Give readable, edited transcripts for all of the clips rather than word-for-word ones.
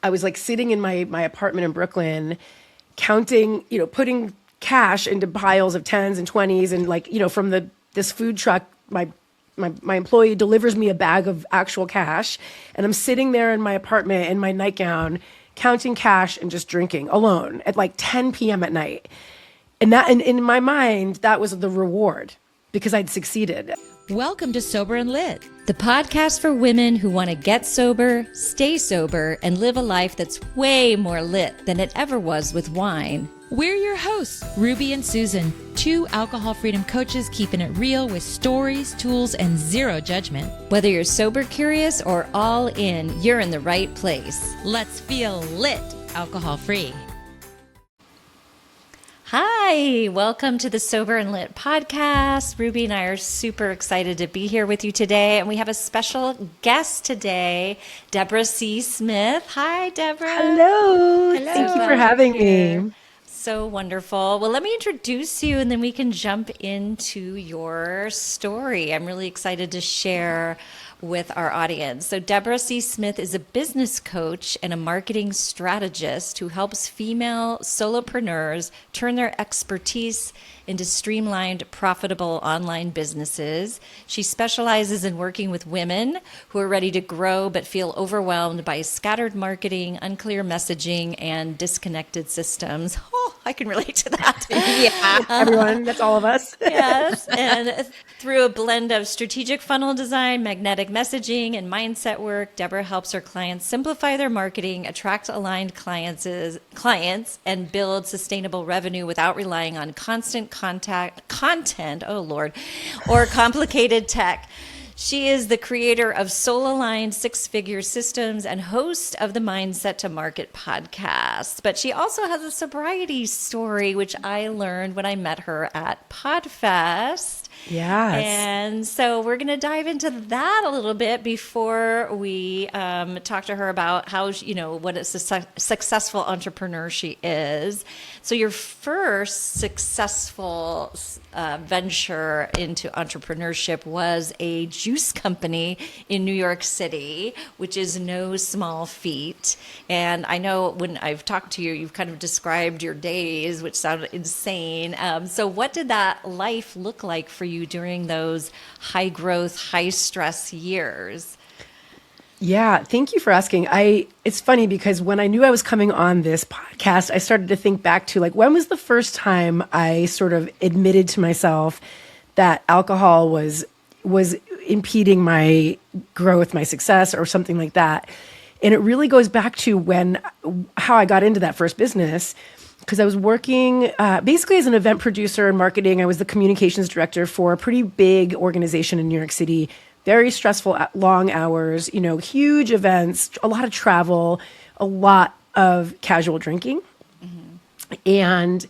I was like sitting in my apartment in Brooklyn, counting, putting cash into piles of 10s and 20s. And like, from this food truck, my employee delivers me a bag of actual cash. And I'm sitting there in my apartment in my nightgown, counting cash and just drinking alone at like 10 p.m. at night. And in my mind, that was the reward because I'd succeeded. Welcome to Sober and Lit, the podcast for women who want to get sober, stay sober, and live a life that's way more lit than it ever was with wine. We're your hosts, Ruby and Susan, two alcohol freedom coaches keeping it real with stories, tools, and zero judgment. Whether you're sober curious or all in, you're in the right place. Let's feel lit, alcohol free. Hi, welcome to the Sober and Lit podcast. Ruby and I are super excited to be here with you today, and we have a special guest today, Deborah C. Smith. Hi, Deborah. Hello. Thank you for having me. So wonderful. Well, let me introduce you, and then we can jump into your story. I'm really excited to share with our audience. So Deborah C. Smith is a business coach and a marketing strategist who helps female solopreneurs turn their expertise into streamlined, profitable online businesses. She specializes in working with women who are ready to grow but feel overwhelmed by scattered marketing, unclear messaging, and disconnected systems. Oh, I can relate to that. Yeah, everyone, that's all of us. Yes, and through a blend of strategic funnel design, magnetic messaging, and mindset work, Deborah helps her clients simplify their marketing, attract aligned clients, and build sustainable revenue without relying on constant content, or complicated tech. She is the creator of soul-aligned six-figure systems and host of the Mindset to Market podcast. But she also has a sobriety story, which I learned when I met her at PodFest. Yes. And so we're going to dive into that a little bit before we talk to her about how, what a successful entrepreneur she is. So your first successful venture into entrepreneurship was a juice company in New York City, which is no small feat. And I know when I've talked to you, you've kind of described your days, which sounded insane. So what did that life look like for you during those high growth, high stress years? Yeah, thank you for asking. It's funny because when I knew I was coming on this podcast, I started to think back to when was the first time I sort of admitted to myself that alcohol was impeding my growth, my success, or something like that. And it really goes back to how I got into that first business, because I was working basically as an event producer and marketing. I was the communications director for a pretty big organization in New York City. Very stressful, long hours, huge events, a lot of travel, a lot of casual drinking. Mm-hmm. And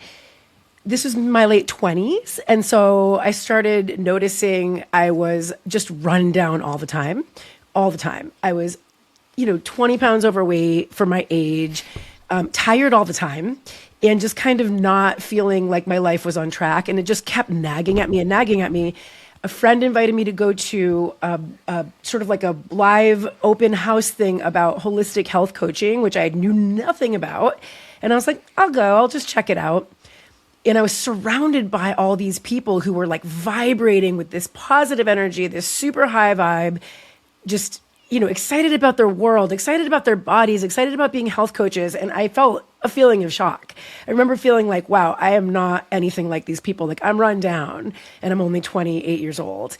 this was my late 20s. And so I started noticing I was just run down all the time. I was, 20 pounds overweight for my age, tired all the time, and just kind of not feeling like my life was on track. And it just kept nagging at me. A friend invited me to go to sort of like a live open house thing about holistic health coaching, which I knew nothing about. And I was like, I'll go, I'll just check it out. And I was surrounded by all these people who were vibrating with this positive energy, this super high vibe, just, excited about their world, excited about their bodies, excited about being health coaches. And I felt a feeling of shock. I remember feeling wow, I am not anything like these people. I'm run down and I'm only 28 years old.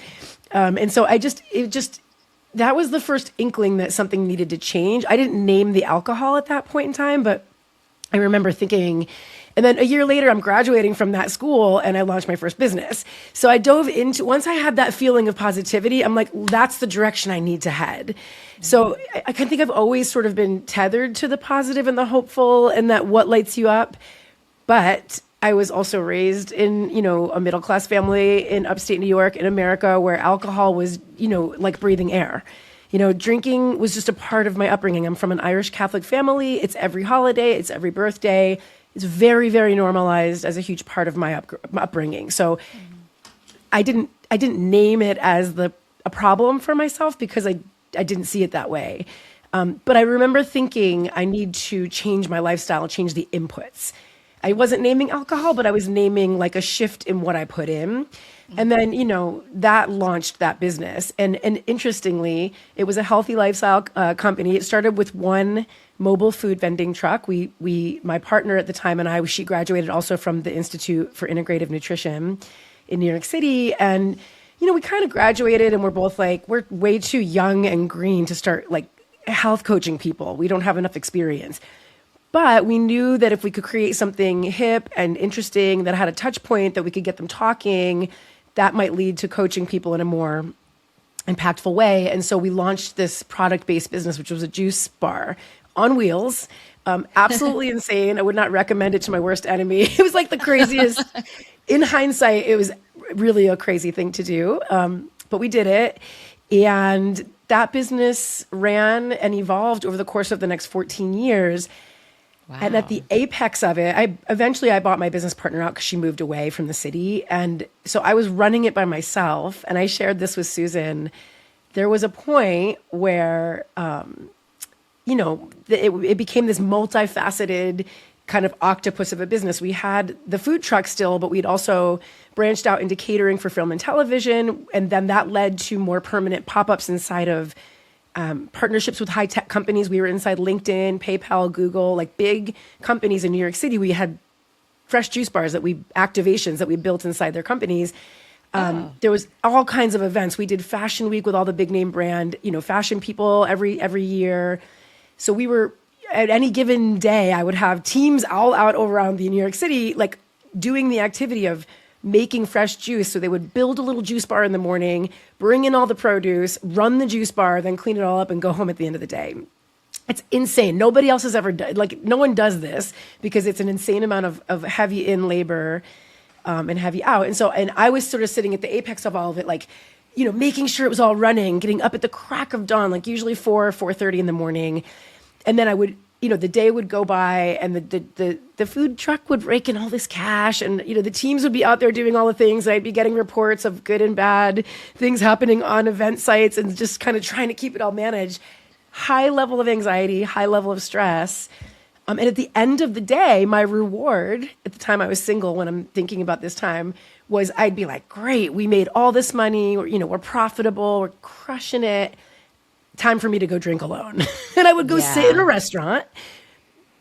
And so that was the first inkling that something needed to change. I didn't name the alcohol at that point in time, but I remember thinking, and then a year later, I'm graduating from that school and I launched my first business. So I dove into, once I had that feeling of positivity, I'm like, that's the direction I need to head. Mm-hmm. So I think I've always sort of been tethered to the positive and the hopeful and that what lights you up. But I was also raised in, a middle-class family in upstate New York in America where alcohol was, like breathing air. Drinking was just a part of my upbringing. I'm from an Irish Catholic family. It's every holiday. It's every birthday. It's very, very normalized as a huge part of my upbringing. So I didn't name it as a problem for myself because I didn't see it that way. But I remember thinking I need to change my lifestyle, change the inputs. I wasn't naming alcohol, but I was naming like a shift in what I put in. And then, that launched that business. And interestingly, it was a healthy lifestyle company. It started with one mobile food vending truck. My partner at the time and she graduated also from the Institute for Integrative Nutrition in New York City. And, we kind of graduated and we're both like, we're way too young and green to start like health coaching people. We don't have enough experience. But we knew that if we could create something hip and interesting that had a touch point that we could get them talking, that might lead to coaching people in a more impactful way. And so we launched this product-based business, which was a juice bar on wheels. Absolutely insane. I would not recommend it to my worst enemy. It was like the craziest. In hindsight, it was really a crazy thing to do. But we did it. And that business ran and evolved over the course of the next 14 years. Wow. And at the apex of it, I bought my business partner out because she moved away from the city. And so I was running it by myself. And I shared this with Susan. There was a point where, it became this multifaceted kind of octopus of a business. We had the food truck still, but we'd also branched out into catering for film and television. And then that led to more permanent pop-ups inside of partnerships with high-tech companies. We were inside LinkedIn, PayPal, Google, like big companies in New York City. We had fresh juice bars activations that we built inside their companies. There was all kinds of events. We did Fashion Week with all the big name brand, fashion people every year. So we were, at any given day, I would have teams all out around the New York City, like doing the activity of making fresh juice. So they would build a little juice bar in the morning, bring in all the produce, run the juice bar, then clean it all up and go home at the end of the day. It's insane. Nobody else has ever done, like no one does this because it's an insane amount of heavy in labor and heavy out. And I was sort of sitting at the apex of all of it, like, making sure it was all running, getting up at the crack of dawn, like usually 4:30 in the morning. And then I would, the day would go by and the food truck would rake in all this cash and, the teams would be out there doing all the things. And I'd be getting reports of good and bad things happening on event sites and just kind of trying to keep it all managed. High level of anxiety, high level of stress. And at the end of the day, my reward at the time I was single when I'm thinking about this time was I'd be like, great, we made all this money. We're profitable. We're crushing it. Time for me to go drink alone. And I would go sit in a restaurant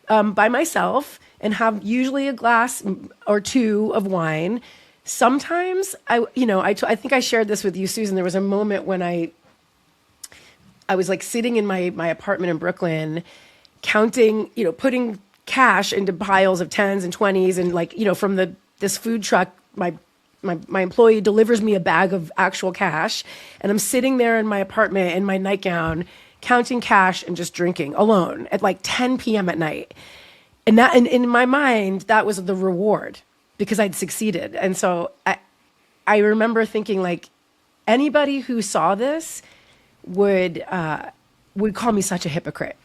by myself and have usually a glass or two of wine. Sometimes I think I shared this with you, Susan. There was a moment when I was like sitting in my apartment in Brooklyn, counting, putting cash into piles of 10s and 20s. And like, from this food truck, my employee delivers me a bag of actual cash, and I'm sitting there in my apartment in my nightgown, counting cash and just drinking alone at like 10 p.m. at night. And in my mind, that was the reward because I'd succeeded. And so I remember thinking like anybody who saw this would call me such a hypocrite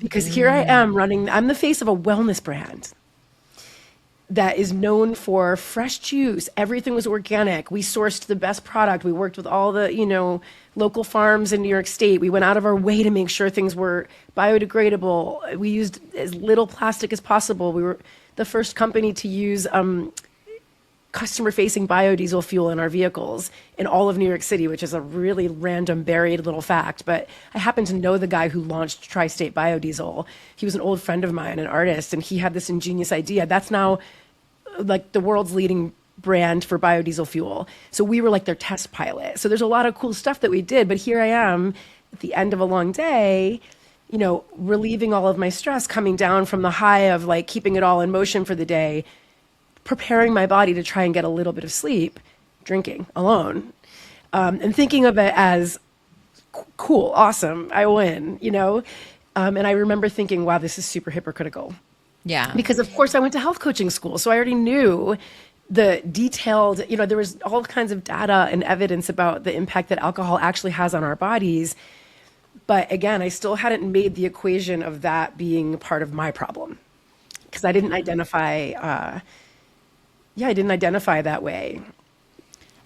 because here I am I'm the face of a wellness brand that is known for fresh juice. Everything was organic. We sourced the best product. We worked with all the, local farms in New York State. We went out of our way to make sure things were biodegradable. We used as little plastic as possible. We were the first company to use customer-facing biodiesel fuel in our vehicles in all of New York City, which is a really random, buried little fact. But I happen to know the guy who launched Tri-State Biodiesel. He was an old friend of mine, an artist, and he had this ingenious idea. That's now like the world's leading brand for biodiesel fuel. So we were like their test pilot. So there's a lot of cool stuff that we did. But here I am at the end of a long day, relieving all of my stress, coming down from the high of like keeping it all in motion for the day, preparing my body to try and get a little bit of sleep, drinking alone, and thinking of it as cool, awesome, I win, And I remember thinking, wow, this is super hypocritical. Yeah. Because of course I went to health coaching school. So I already knew the detailed, there was all kinds of data and evidence about the impact that alcohol actually has on our bodies. But again, I still hadn't made the equation of that being part of my problem because I didn't identify, I didn't identify that way.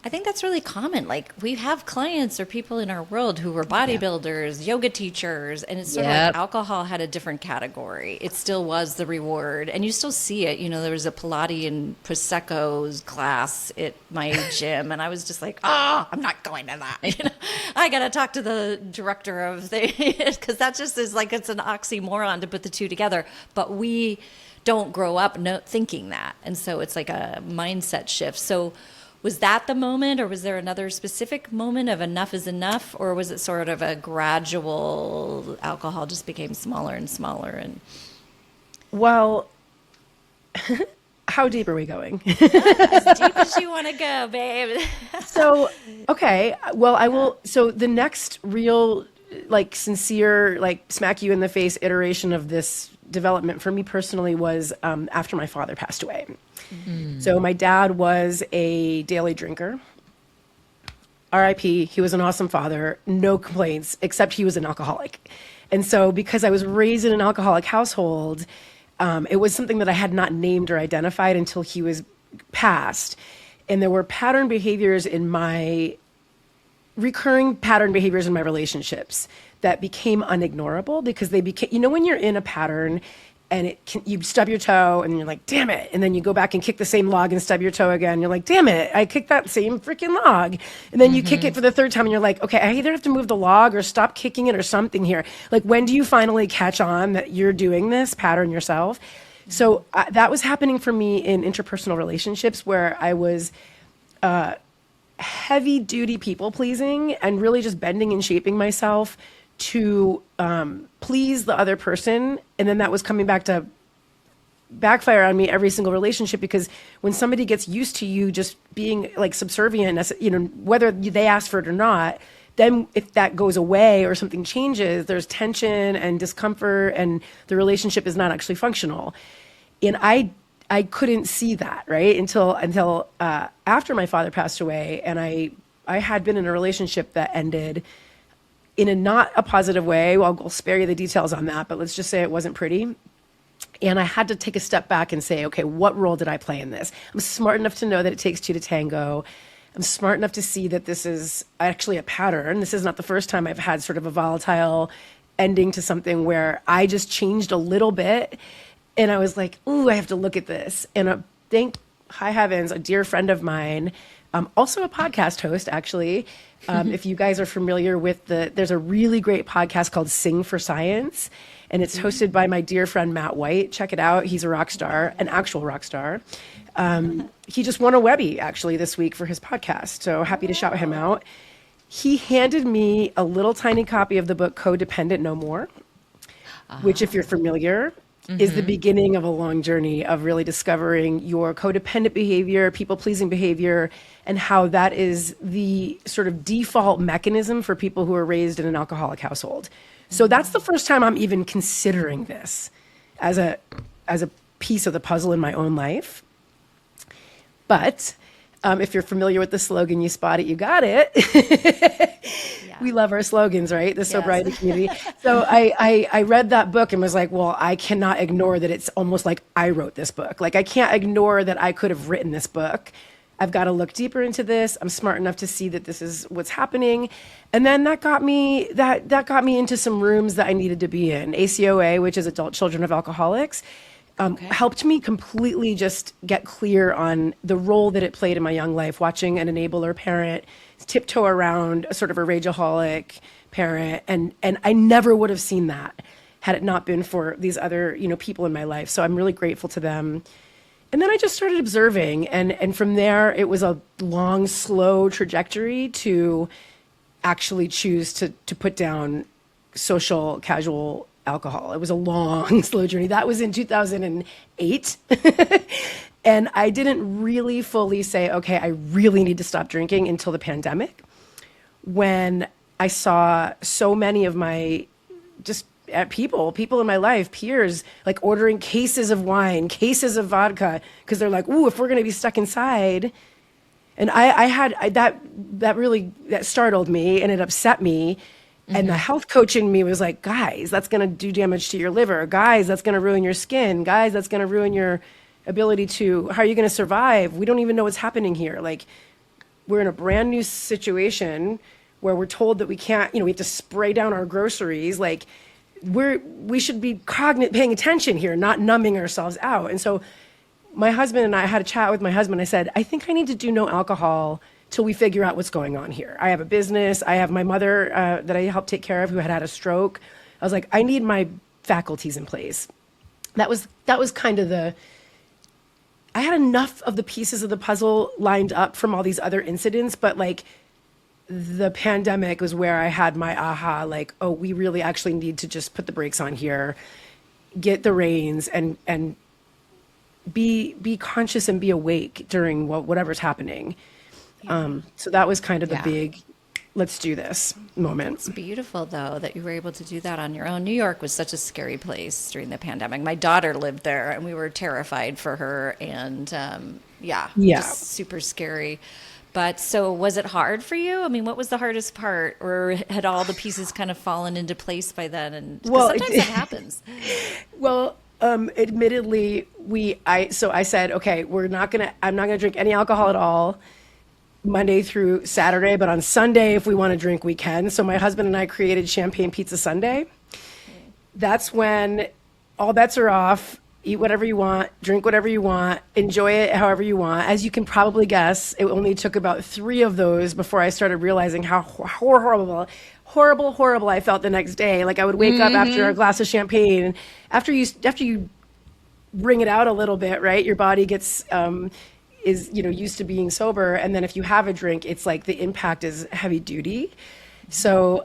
I think that's really common. Like we have clients or people in our world who were bodybuilders, yoga teachers, and it's sort of like alcohol had a different category. It still was the reward, and you still see it. You know, there was a Pilates and Prosecco's class at my gym, and I was just like, I'm not going to that. You know, I got to talk to the director of the, because that just is like, it's an oxymoron to put the two together. But we don't grow up thinking that. And so it's like a mindset shift. So was that the moment, or was there another specific moment of enough is enough, or was it sort of a gradual alcohol just became smaller and smaller? And well, how deep are we going? as deep as you want to go, babe. So, okay. Well, I will. So the next real, like, sincere, like, smack you in the face iteration of this development for me personally was after my father passed away. So my dad was a daily drinker. R.I.P. He was an awesome father, no complaints, except he was an alcoholic. And so because I was raised in an alcoholic household, it was something that I had not named or identified until he was passed. And there were recurring pattern behaviors in my relationships that became unignorable because they became, you know, when you're in a pattern and you stub your toe and you're like, damn it. And then you go back and kick the same log and stub your toe again. You're like, damn it, I kicked that same freaking log. And then you kick it for the third time and you're like, okay, I either have to move the log or stop kicking it or something here. Like, when do you finally catch on that you're doing this pattern yourself? So that was happening for me in interpersonal relationships where I was heavy duty people pleasing and really just bending and shaping myself to please the other person. And then that was coming back to backfire on me every single relationship, because when somebody gets used to you just being like subservient, as you know, whether they ask for it or not, then if that goes away or something changes, there's tension and discomfort and the relationship is not actually functional. And I couldn't see that, right, until after my father passed away, and I had been in a relationship that ended in not a positive way. Well, I'll spare you the details on that, but let's just say it wasn't pretty. And I had to take a step back and say, okay, what role did I play in this? I'm smart enough to know that it takes two to tango. I'm smart enough to see that this is actually a pattern. This is not the first time I've had sort of a volatile ending to something where I just changed a little bit. And I was like, ooh, I have to look at this. And thank high heavens, a dear friend of mine, also a podcast host, actually. If you guys are familiar with there's a really great podcast called Sing for Science, and it's hosted by my dear friend, Matt White. Check it out. He's a rock star, an actual rock star. He just won a Webby, actually, this week for his podcast. So happy to shout him out. He handed me a little tiny copy of the book Codependent No More, which, if you're familiar, is the beginning of a long journey of really discovering your codependent behavior, people-pleasing behavior, and how that is the sort of default mechanism for people who are raised in an alcoholic household. So that's the first time I'm even considering this as a piece of the puzzle in my own life. But if you're familiar with the slogan, you spot it, you got it. We love our slogans, right? The sobriety community. So I read that book and was like, well, I cannot ignore that it's almost like I wrote this book. Like, I can't ignore that I could have written this book. I've got to look deeper into this. I'm smart enough to see that this is what's happening. And then that got me into some rooms that I needed to be in. ACOA, which is Adult Children of Alcoholics, helped me completely just get clear on the role that it played in my young life, watching an enabler parent tiptoe around a sort of a rageaholic parent. And I never would have seen that had it not been for these other, people in my life. So I'm really grateful to them. And then I just started observing. And from there, it was a long, slow trajectory to actually choose to put down social, casual alcohol. It was a long, slow journey. That was in 2008. And I didn't really fully say, okay, I really need to stop drinking until the pandemic, when I saw so many of my people in my life, peers, like ordering cases of wine, cases of vodka, because they're like, ooh, if we're going to be stuck inside. And that startled me, and it upset me. And the health coach in me was like, guys, that's going to do damage to your liver. Guys, that's going to ruin your skin. Guys, that's going to ruin your ability how are you going to survive? We don't even know what's happening here. Like, we're in a brand new situation where we're told that we can't, we have to spray down our groceries. Like we should be paying attention here, not numbing ourselves out. And so my husband and I had a chat with my husband. I said, I think I need to do no alcohol till we figure out what's going on here. I have a business. I have my mother that I helped take care of who had a stroke. I was like, I need my faculties in place. That was kind of I had enough of the pieces of the puzzle lined up from all these other incidents, but like the pandemic was where I had my aha, like, oh, we really actually need to just put the brakes on here, get the reins, and be conscious and be awake during whatever's happening. So that was kind of the big, let's do this moment. It's beautiful, though, that you were able to do that on your own. New York was such a scary place during the pandemic. My daughter lived there, and we were terrified for her, and just super scary. But so was it hard for you? I mean, what was the hardest part, or had all the pieces kind of fallen into place by then? And sometimes that happens. Well, admittedly, I said, okay, I'm not gonna drink any alcohol at all Monday through Saturday, but on Sunday, if we want to drink, we can. So my husband and I created Champagne Pizza Sunday. That's when all bets are off. Eat whatever you want, drink whatever you want, enjoy it however you want. As you can probably guess, it only took about 3 of those before I started realizing how horrible I felt the next day. Like I would wake up after a glass of champagne. After you bring it out a little bit, right? Your body gets is used to being sober, and then if you have a drink, it's like the impact is heavy duty. So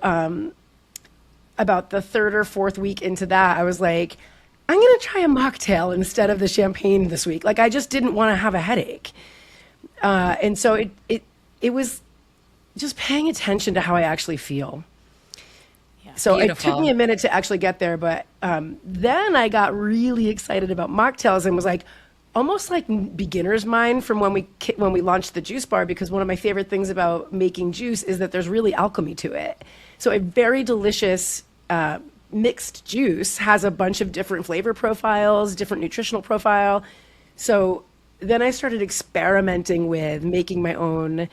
about the 3rd or 4th week into that, I was like, I'm going to try a mocktail instead of the champagne this week. Like I just didn't want to have a headache. And so it was just paying attention to how I actually feel. Yeah, so beautiful. It took me a minute to actually get there, but then I got really excited about mocktails and was like, almost like beginner's mind from when we launched the juice bar, because one of my favorite things about making juice is that there's really alchemy to it. So a very delicious mixed juice has a bunch of different flavor profiles, different nutritional profile. So then I started experimenting with making my own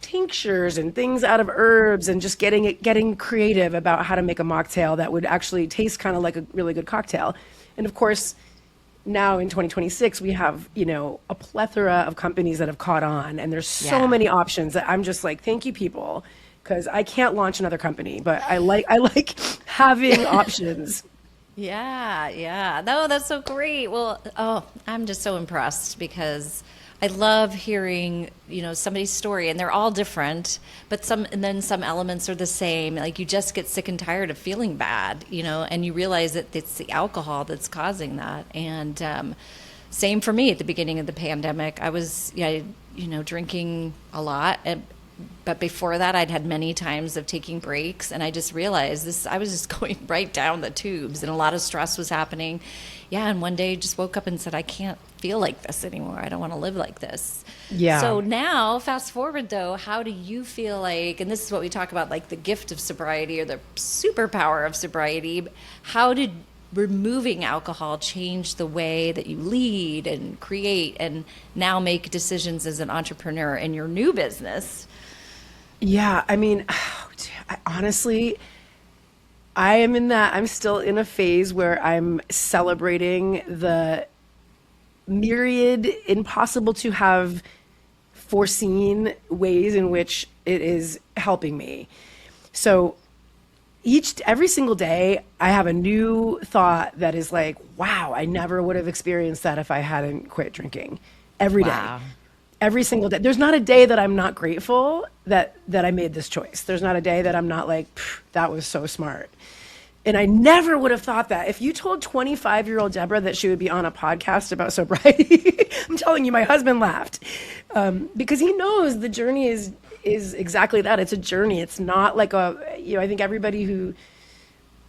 tinctures and things out of herbs and just getting creative about how to make a mocktail that would actually taste kind of like a really good cocktail. And of course, now in 2026, we have, a plethora of companies that have caught on, and there's so many options that I'm just like, thank you, people. Because I can't launch another company, but I like having options. Yeah. No, that's so great. Well, I'm just so impressed because I love hearing, somebody's story, and they're all different, but some elements are the same. Like you just get sick and tired of feeling bad, and you realize that it's the alcohol that's causing that. And same for me at the beginning of the pandemic. I was, drinking a lot. But before that, I'd had many times of taking breaks, and I just realized I was just going right down the tubes, and a lot of stress was happening. Yeah, and one day just woke up and said, I can't feel like this anymore. I don't want to live like this. Yeah. So now, fast forward though, how do you feel like, and this is what we talk about, like the gift of sobriety or the superpower of sobriety, how did removing alcohol change the way that you lead and create and now make decisions as an entrepreneur in your new business? Yeah, I mean, honestly, I'm still in a phase where I'm celebrating the myriad, impossible to have foreseen ways in which it is helping me. So every single day, I have a new thought that is like, wow, I never would have experienced that if I hadn't quit drinking. Every day. Every single day. There's not a day that I'm not grateful that I made this choice. There's not a day that I'm not like, that was so smart. And I never would have thought that. If you told 25-year-old Deborah that she would be on a podcast about sobriety, I'm telling you, my husband laughed. Because he knows the journey is exactly that. It's a journey. It's not like I think everybody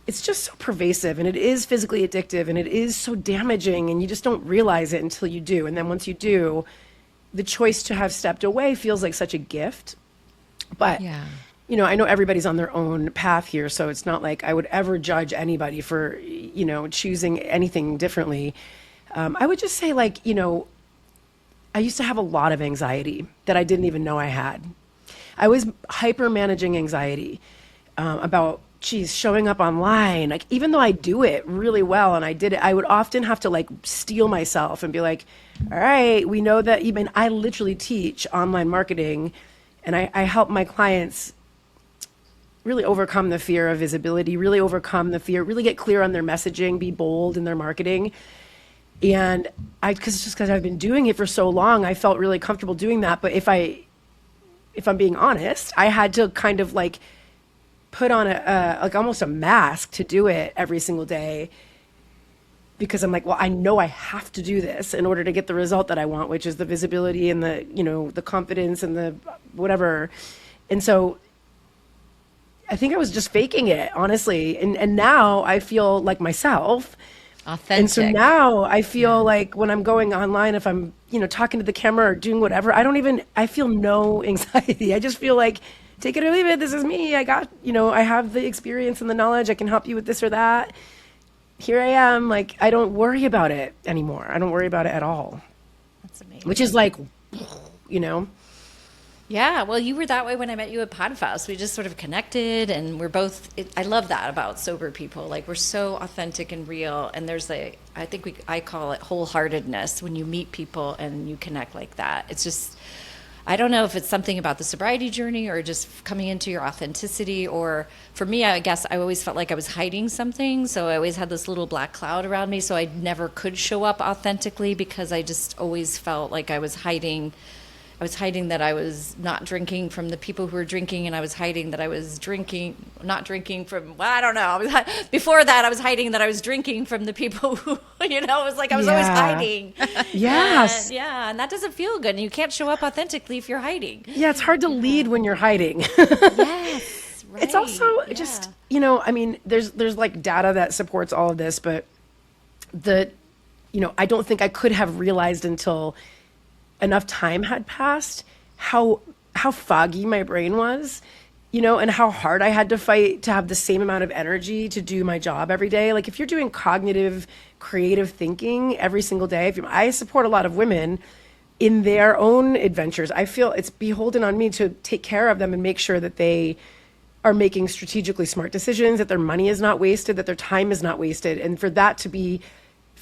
it's just so pervasive, and it is physically addictive, and it is so damaging, and you just don't realize it until you do. And then once you do, the choice to have stepped away feels like such a gift. But, I know everybody's on their own path here, so it's not like I would ever judge anybody for, choosing anything differently. I would just say, I used to have a lot of anxiety that I didn't even know I had. I was hyper managing anxiety about, geez, showing up online. Like, even though I do it really well and I did it, I would often have to like steel myself and be like, all right, we know that even I literally teach online marketing, and I help my clients really overcome the fear of visibility, really overcome the fear, really get clear on their messaging, be bold in their marketing. And because I've been doing it for so long, I felt really comfortable doing that. But if I'm being honest, I had to kind of like put on like almost a mask to do it every single day, because I'm like, well, I know I have to do this in order to get the result that I want, which is the visibility and the, the confidence and the whatever. And so I think I was just faking it, honestly. And now I feel like myself. Authentic. And so now I feel like when I'm going online, if I'm, talking to the camera or doing whatever, I feel no anxiety. I just feel like, take it or leave it. This is me. I got, I have the experience and the knowledge. I can help you with this or that. Here I am. Like, I don't worry about it anymore. I don't worry about it at all. That's amazing. Which is like, Yeah, well, you were that way when I met you at Podfest. We just sort of connected, and we're both. I love that about sober people. Like, we're so authentic and real. And there's I call it wholeheartedness when you meet people and you connect like that. It's just, I don't know if it's something about the sobriety journey or just coming into your authenticity. Or for me, I guess I always felt like I was hiding something. So I always had this little black cloud around me. So I never could show up authentically because I just always felt like I was hiding that I was not drinking from the people who were drinking, and I was hiding that I was not drinking from, well, I don't know. Before that, I was hiding that I was drinking from the people who, it was like I was always hiding. Yes. And that doesn't feel good. And you can't show up authentically if you're hiding. Yeah, it's hard to lead when you're hiding. Yes, right. It's also just, there's like data that supports all of this, but I don't think I could have realized until enough time had passed how foggy my brain was, and how hard I had to fight to have the same amount of energy to do my job every day. Like, if you're doing cognitive, creative thinking every single day, I support a lot of women in their own adventures. I feel it's beholden on me to take care of them and make sure that they are making strategically smart decisions, that their money is not wasted, that their time is not wasted. And for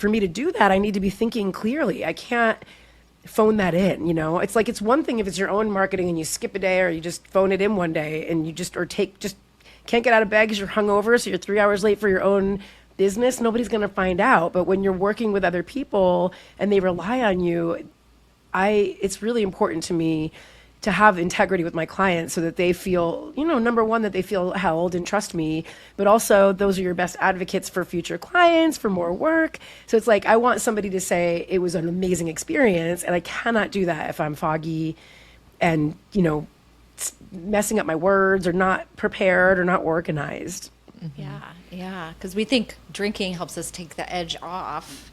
me to do that, I need to be thinking clearly. I can't phone that in, It's like, it's one thing if it's your own marketing and you skip a day, or you just phone it in one day and you just can't get out of bed because you're hungover, so you're 3 hours late for your own business. Nobody's going to find out. But when you're working with other people and they rely on you, it's really important to me to have integrity with my clients so that they feel, number one, that they feel held and trust me, but also those are your best advocates for future clients, for more work. So it's like, I want somebody to say it was an amazing experience, and I cannot do that if I'm foggy and, messing up my words or not prepared or not organized. Mm-hmm. Yeah. Because we think drinking helps us take the edge off,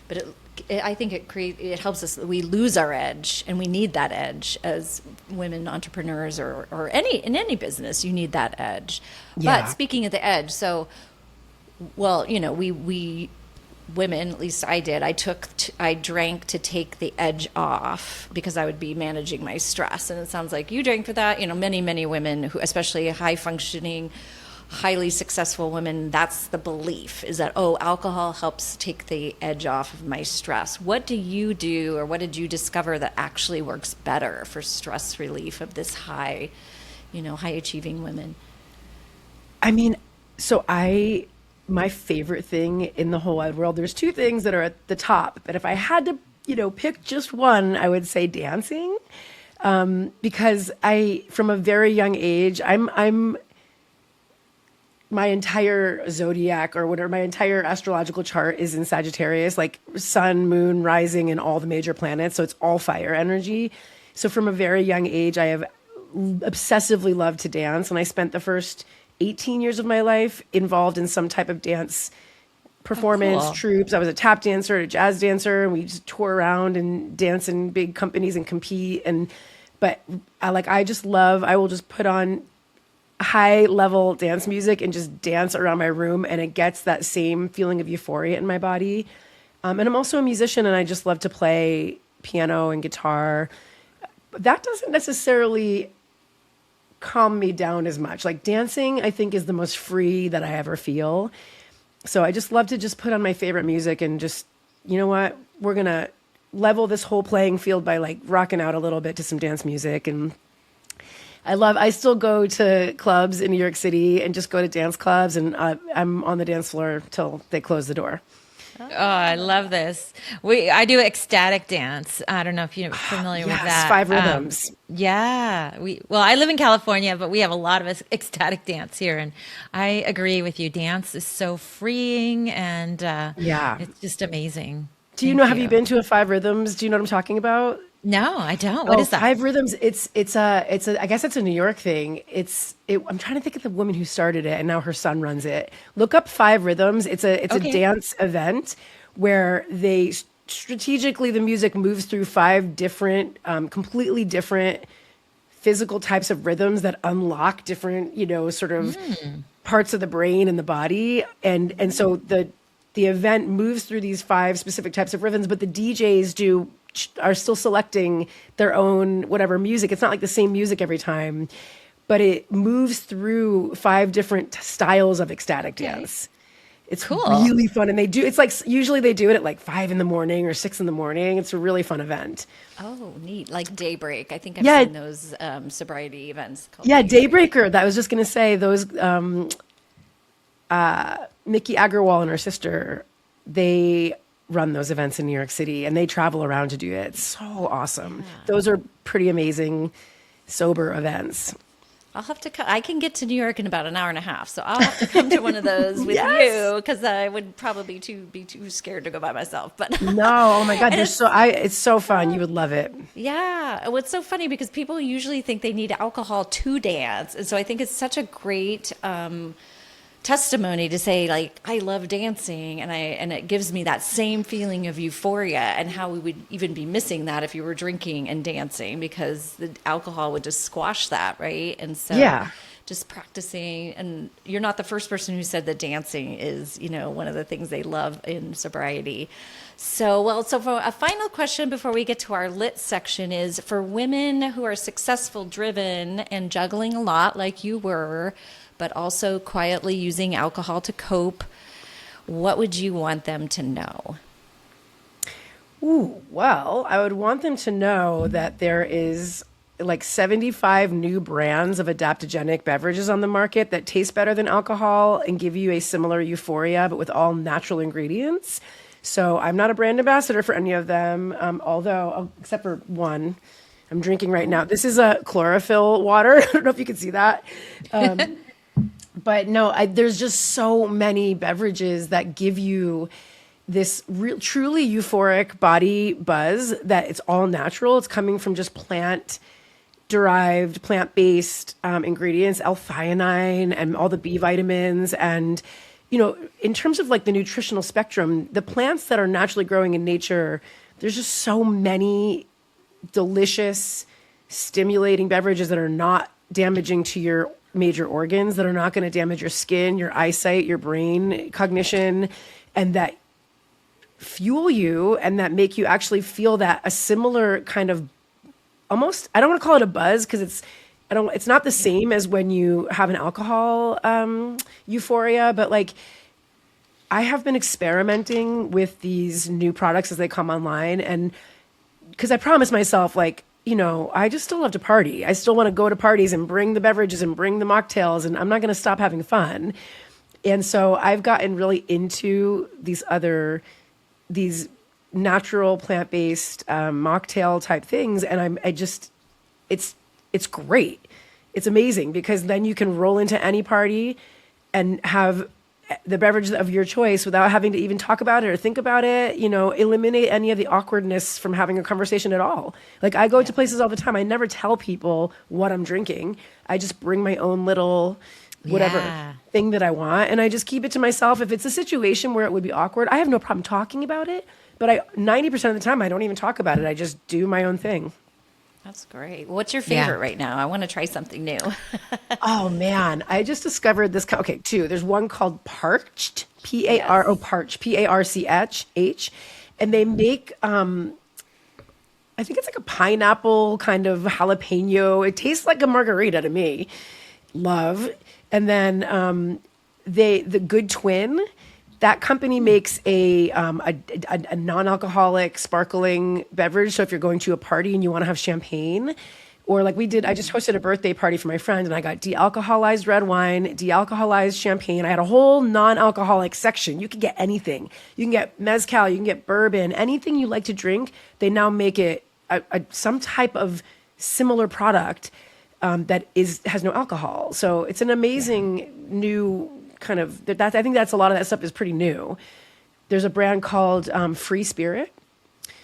but I think it helps us. We lose our edge, and we need that edge as women entrepreneurs or in any business. You need that edge. Yeah. But speaking of the edge, we women, at least I did. I drank to take the edge off because I would be managing my stress, and it sounds like you drank for that. Many women who, especially high functioning, highly successful women, that's the belief, is that, alcohol helps take the edge off of my stress. What do you do, or what did you discover that actually works better for stress relief of this high achieving women? My favorite thing in the whole wide world, there's two things that are at the top, but if I had to, pick just one, I would say dancing. Because from a very young age, I'm my entire zodiac, or whatever, my entire astrological chart is in Sagittarius, like sun, moon, rising, and all the major planets. So it's all fire energy. So from a very young age, I have obsessively loved to dance. And I spent the first 18 years of my life involved in some type of dance performance, troops. I was a tap dancer, a jazz dancer, and we just tour around and dance in big companies and compete. But I will just put on high level dance music and just dance around my room, and it gets that same feeling of euphoria in my body. And I'm also a musician, and I just love to play piano and guitar. But that doesn't necessarily calm me down as much. Like dancing, I think is the most free that I ever feel. So I just love to just put on my favorite music and just, you know what, we're going to level this whole playing field by like rocking out a little bit to some dance music. And I still go to clubs in New York City and just go to dance clubs, and I'm on the dance floor till they close the door. Oh, I love this. I do ecstatic dance. I don't know if you're familiar with that. 5 rhythms. Yeah. I live in California, but we have a lot of ecstatic dance here. And I agree with you. Dance is so freeing, and it's just amazing. Have you been to a 5 rhythms? Do you know what I'm talking about? No, I don't. What is that? 5 rhythms. I guess it's a New York thing. I'm trying to think of the woman who started it, and now her son runs it. Look up 5 rhythms. It's a dance event where they strategically, the music moves through 5 different, completely different physical types of rhythms that unlock different, sort of parts of the brain and the body. And so the event moves through these 5 specific types of rhythms, but the DJs are still selecting their own whatever music. It's not like the same music every time, but it moves through 5 different styles of ecstatic dance. It's cool. Really fun. And it's like, usually they do it at like 5 a.m. or 6 a.m. It's a really fun event. Oh, neat. Like Daybreak. I think I've seen those sobriety events. Daybreaker. That was just going to say those, Mickey Agarwal and her sister, they run those events in New York City, and they travel around to do it. It's so awesome. Yeah. Those are pretty amazing sober events. I'll have to I can get to New York in about an hour and a half, so I'll have to come to one of those with you, because I would probably be too scared to go by myself. But no, oh my God, it's so fun. You would love it. Yeah, well, it's so funny because people usually think they need alcohol to dance, and so I think it's such a great testimony to say, like, I love dancing, and it gives me that same feeling of euphoria, and how we would even be missing that if you were drinking and dancing, because the alcohol would just squash that, right? And so just practicing, and you're not the first person who said that dancing is, one of the things they love in sobriety. So for a final question before we get to our lit section is, for women who are successful, driven, and juggling a lot like you were, but also quietly using alcohol to cope, what would you want them to know? Well, I would want them to know that there is like 75 new brands of adaptogenic beverages on the market that taste better than alcohol and give you a similar euphoria, but with all natural ingredients. So I'm not a brand ambassador for any of them, although, except for one I'm drinking right now. This is a chlorophyll water. I don't know if you can see that. But no, there's just so many beverages that give you this truly euphoric body buzz, that it's all natural. It's coming from just plant-derived, plant-based ingredients, L-theanine and all the B vitamins. And, in terms of like the nutritional spectrum, the plants that are naturally growing in nature, there's just so many delicious, stimulating beverages that are not damaging to your major organs, that are not going to damage your skin, your eyesight, your brain cognition, and that fuel you and that make you actually feel that a similar kind of almost, I don't want to call it a buzz, because it's not the same as when you have an alcohol euphoria, but like I have been experimenting with these new products as they come online, and because I promised myself, like, I just still love to party. I still want to go to parties and bring the beverages and bring the mocktails, and I'm not going to stop having fun. And so I've gotten really into these natural plant-based mocktail type things. And it's great. It's amazing, because then you can roll into any party and have the beverage of your choice without having to even talk about it or think about it, eliminate any of the awkwardness from having a conversation at all. Like I go to places all the time. I never tell people what I'm drinking. I just bring my own little whatever thing that I want, and I just keep it to myself. If it's a situation where it would be awkward, I have no problem talking about it, but 90% of the time I don't even talk about it. I just do my own thing. That's great. What's your favorite right now? I want to try something new. Oh man, I just discovered this. Okay, 2. There's one called Parched, Parched, Parched, and they make I think it's like a pineapple kind of jalapeno. It tastes like a margarita to me. Love. And then the Good Twin, that company makes a non-alcoholic sparkling beverage. So if you're going to a party and you want to have champagne, or like we did, I just hosted a birthday party for my friend and I got de-alcoholized red wine, de-alcoholized champagne. I had a whole non-alcoholic section. You can get anything. You can get mezcal, you can get bourbon, anything you like to drink. They now make it some type of similar product that has no alcohol. So it's an amazing new kind of, I think that's a lot of that stuff is pretty new. There's a brand called Free Spirit.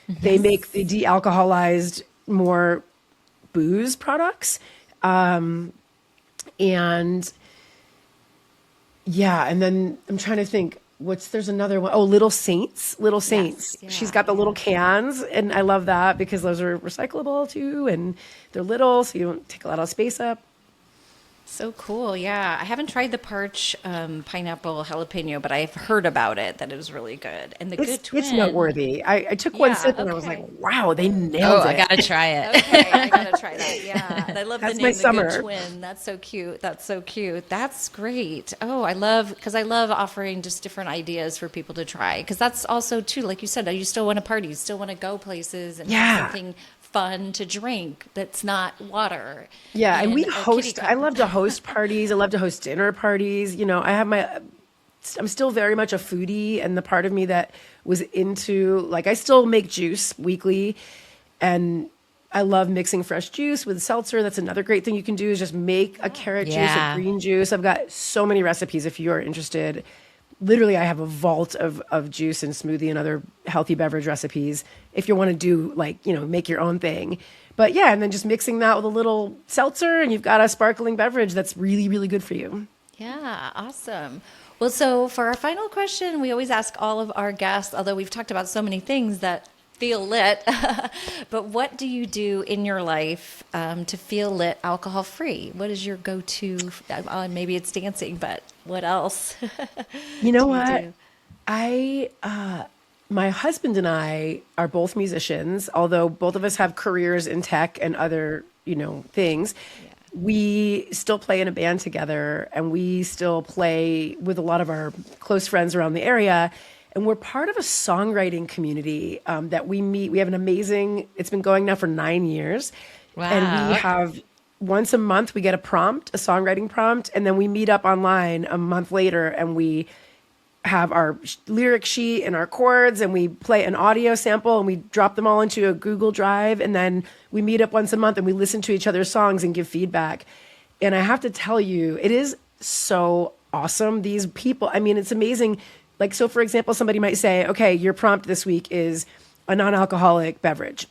Yes. They make the de-alcoholized more booze products. And then I'm trying to think there's another one. Oh, Little Saints. Yes, yeah, she's got the little cans and I love that because those are recyclable too. And they're little, so you don't take a lot of space up. So cool. Yeah. I haven't tried the Parch pineapple jalapeno, but I've heard about it, that it was really good. And the Good Twin. It's noteworthy. I took one sip and I was like, wow, they nailed it. I got to try it. Okay, I got to try that. Yeah. And I love the name, my the summer. Good Twin. That's so cute. That's great. Oh, I love offering just different ideas for people to try. Because that's also too, like you said, you still want to party, you still want to go places and have something fun to drink that's not water. Yeah, and we host. I love to host parties. I love to host dinner parties. You know, I'm still very much a foodie, and the part of me that was into, like, I still make juice weekly, and I love mixing fresh juice with seltzer. That's another great thing you can do is just make a carrot juice, a green juice. I've got so many recipes if you're interested. Literally, I have a vault of juice and smoothie and other healthy beverage recipes if you want to do, like, you know, make your own thing. But yeah, and then just mixing that with a little seltzer and you've got a sparkling beverage that's really, really good for you. Yeah, awesome. Well, so for our final question, we always ask all of our guests, although we've talked about so many things that feel lit, but what do you do in your life to feel lit alcohol free? What is your go-to? Maybe it's dancing, but what else? You know what? My husband and I are both musicians, although both of us have careers in tech and other, you know, things. Yeah. We still play in a band together and we still play with a lot of our close friends around the area. And we're part of a songwriting community that we meet. We have it's been going now for 9 years. Wow. And we have once a month, we get a songwriting prompt, and then we meet up online a month later and we have our lyric sheet and our chords and we play an audio sample and we drop them all into a Google Drive. And then we meet up once a month and we listen to each other's songs and give feedback. And I have to tell you, it is so awesome. These people, I mean, it's amazing. Like, so for example, somebody might say, okay, your prompt this week is a non-alcoholic beverage,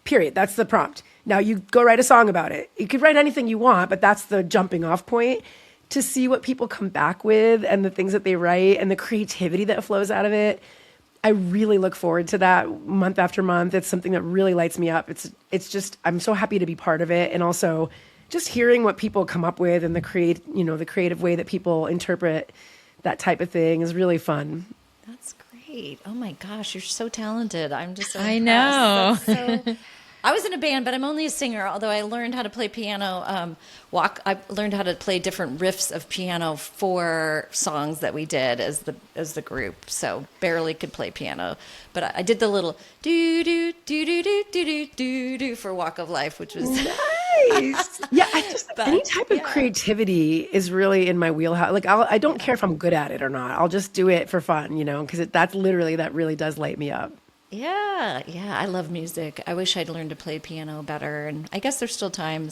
period. That's the prompt. Now you go write a song about it. You could write anything you want, but that's the jumping off point to see what people come back with and the things that they write and the creativity that flows out of it. I really look forward to that month after month. It's something that really lights me up. It's just, I'm so happy to be part of it. And also just hearing what people come up with and the creative way that people interpret that type of thing is really fun. That's great. Oh my gosh, you're so talented. I'm just so I know. I was in a band, but I'm only a singer, although I learned how to play piano. I learned how to play different riffs of piano for songs that we did as the group. So barely could play piano, but I did the little do do do do do do do do for Walk of Life, which was nice. Yeah, any type of creativity is really in my wheelhouse. Like I don't care if I'm good at it or not. I'll just do it for fun, because that really does light me up. Yeah, I love music. I wish I'd learned to play piano better, and I guess there's still time.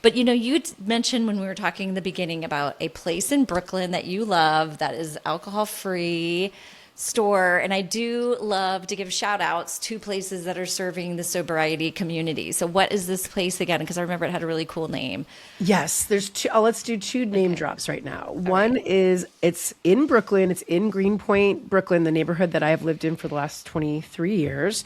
But you'd mentioned when we were talking in the beginning about a place in Brooklyn that you love that is alcohol-free store, and I do love to give shout outs to places that are serving the sobriety community. So what is this place again? Because I remember it had a really cool name. Yes, there's two. Let's do two name drops right now. One is, it's in Brooklyn. It's in Greenpoint, Brooklyn, the neighborhood that I have lived in for the last 23 years.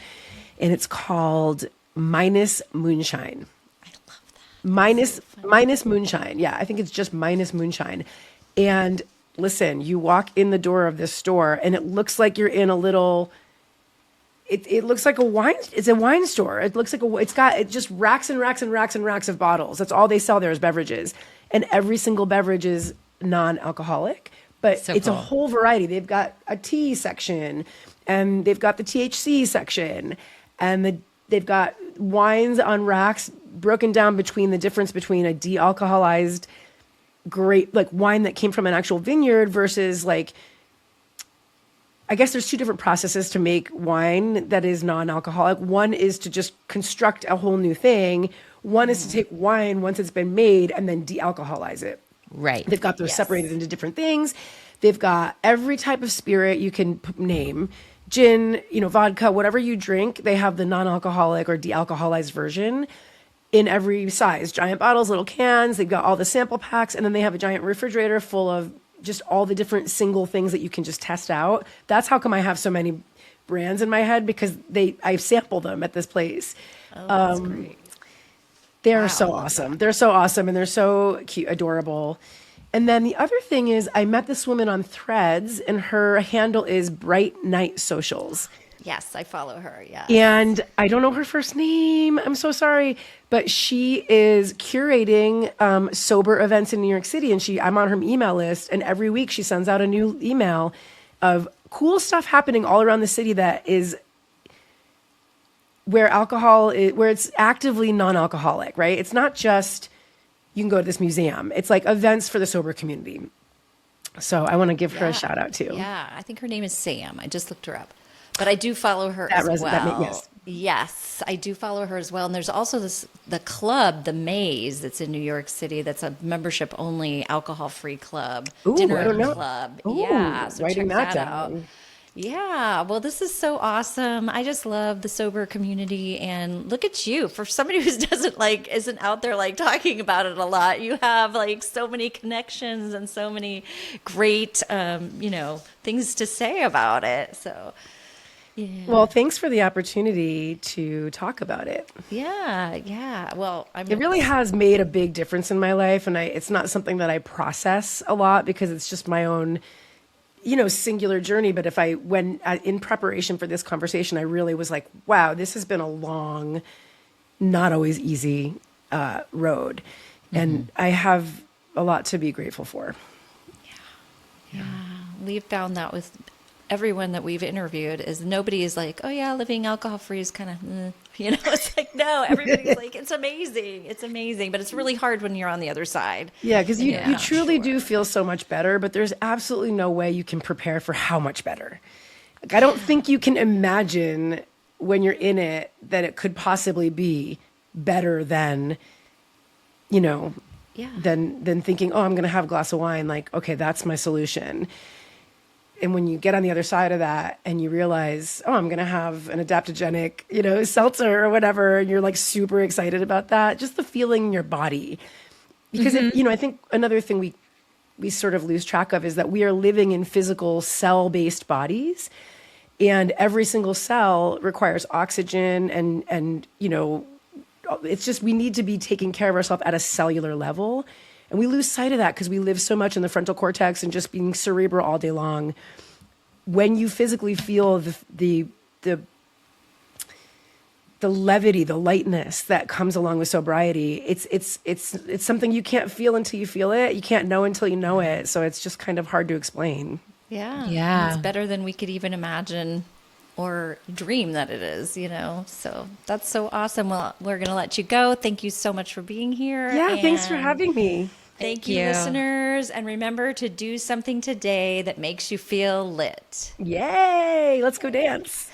And it's called Minus Moonshine. I love that. Minus Moonshine. Yeah, I think it's just Minus Moonshine. And listen, you walk in the door of this store and it looks like you're in it looks like a wine. It's a wine store. It looks like it just racks and racks and racks and racks of bottles. That's all they sell there is beverages. And every single beverage is non-alcoholic, but it's a whole variety. They've got a tea section, and they've got the THC section, and they've got wines on racks broken down between the difference between a de-alcoholized great like wine that came from an actual vineyard versus like, I guess there's two different processes to make wine that is non-alcoholic. One is to just construct a whole new thing. One is to take wine once it's been made and then de-alcoholize it. Right. They've got those separated into different things. They've got every type of spirit you can name. Gin, vodka, whatever you drink, they have the non-alcoholic or de-alcoholized version in every size. Giant bottles, little cans. They've got all the sample packs. And then they have a giant refrigerator full of just all the different single things that you can just test out. That's how come I have so many brands in my head, because I sample them at this place. Oh, that's great. They're so awesome. They're so awesome, and they're so cute, adorable. And then the other thing is I met this woman on Threads, and her handle is Bright Night Socials. Yes, I follow her. Yeah. And I don't know her first name. I'm so sorry. But she is curating sober events in New York City. And I'm on her email list. And every week she sends out a new email of cool stuff happening all around the city that is where it's actively non-alcoholic, right? It's not just you can go to this museum. It's like events for the sober community. So I want to give her a shout out too. Yeah, I think her name is Sam. I just looked her up. But I do follow her as well. Yes, I do follow her as well. And there's also the club, the Maze, that's in New York City. That's a membership-only, alcohol-free club. Ooh, dinner I don't know. club. Ooh, yeah, so writing check that down. out. Yeah, well, this is so awesome. I just love the sober community, and look at you. For somebody who isn't out there like talking about it a lot, you have like so many connections and so many great, things to say about it. So. Yeah. Well, thanks for the opportunity to talk about it. Yeah. Well, it really has made a big difference in my life, and it's not something that I process a lot because it's just my own, singular journey. But when in preparation for this conversation, I really was like, wow, this has been a long, not always easy road, and I have a lot to be grateful for. Yeah. We've found that with everyone that we've interviewed is nobody is like, oh yeah, living alcohol free is kind of, it's like, no, everybody's like, it's amazing, but it's really hard when you're on the other side. Yeah, because you truly do feel so much better, but there's absolutely no way you can prepare for how much better. Like, I don't think you can imagine when you're in it that it could possibly be better than, than thinking, oh, I'm going to have a glass of wine. Like, okay, that's my solution. And when you get on the other side of that and you realize, oh, I'm going to have an adaptogenic, seltzer or whatever, and you're like super excited about that, just the feeling in your body. Because, I think another thing we sort of lose track of is that we are living in physical cell-based bodies, and every single cell requires oxygen and it's just, we need to be taking care of ourselves at a cellular level. And we lose sight of that because we live so much in the frontal cortex and just being cerebral all day long. When you physically feel the levity, the lightness that comes along with sobriety, it's something you can't feel until you feel it. You can't know until you know it. So it's just kind of hard to explain. Yeah. It's better than we could even imagine or dream that it is, So that's so awesome. Well, we're going to let you go. Thank you so much for being here. Yeah, thanks for having me. Thank you, listeners. And remember to do something today that makes you feel lit. Yay! Let's go dance.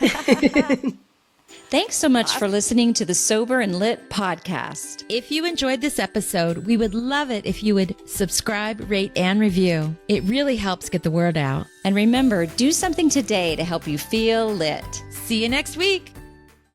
Thanks so much for listening to the Sober and Lit podcast. If you enjoyed this episode, we would love it if you would subscribe, rate, and review. It really helps get the word out. And remember, do something today to help you feel lit. See you next week.